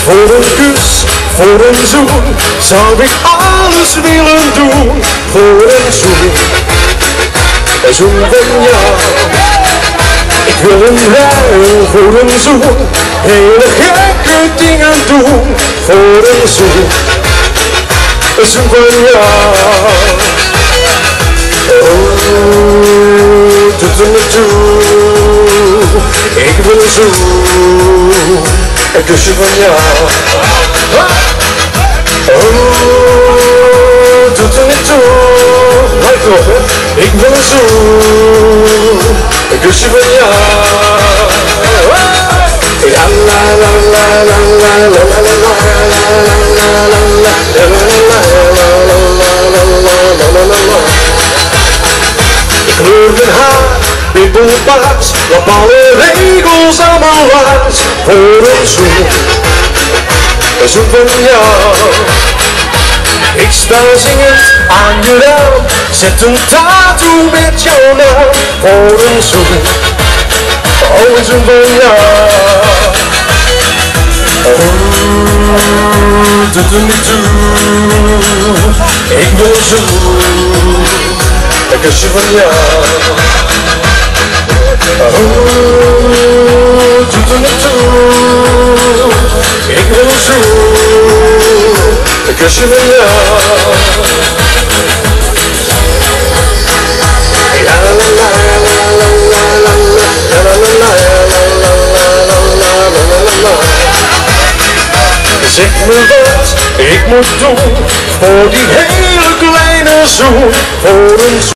Voor een kus, voor een zoen, zou ik alles willen doen. Voor een zoen van jou. Ik wil een ruil voor een zoen, hele gekke dingen doen. Voor een zoen van jou. Oh, doet er niet toe, ik wil een zoen, een kusje van jou. Oh, doet er niet toe, hard op, hè. Ik wil een zoen, een kusje van jou. La la la la la la la la la la. Ik kleur mijn haar, pimpelpaars, lap alle regels allemaal waard. Voor een zoen van jou. Ik sta zingend aan je raam, zet een tattoo met jouw naam. Voor een zoen van jou. Oh, doet er niet toe, ik wil een zoen, een kusje van jou. Oh, doet er niet toe, ik wil een zoen, een kusje van jou. La la la la la la la la la la la. Zeg me wat ik moet doen voor die hele kleine zoen, voor een zoen.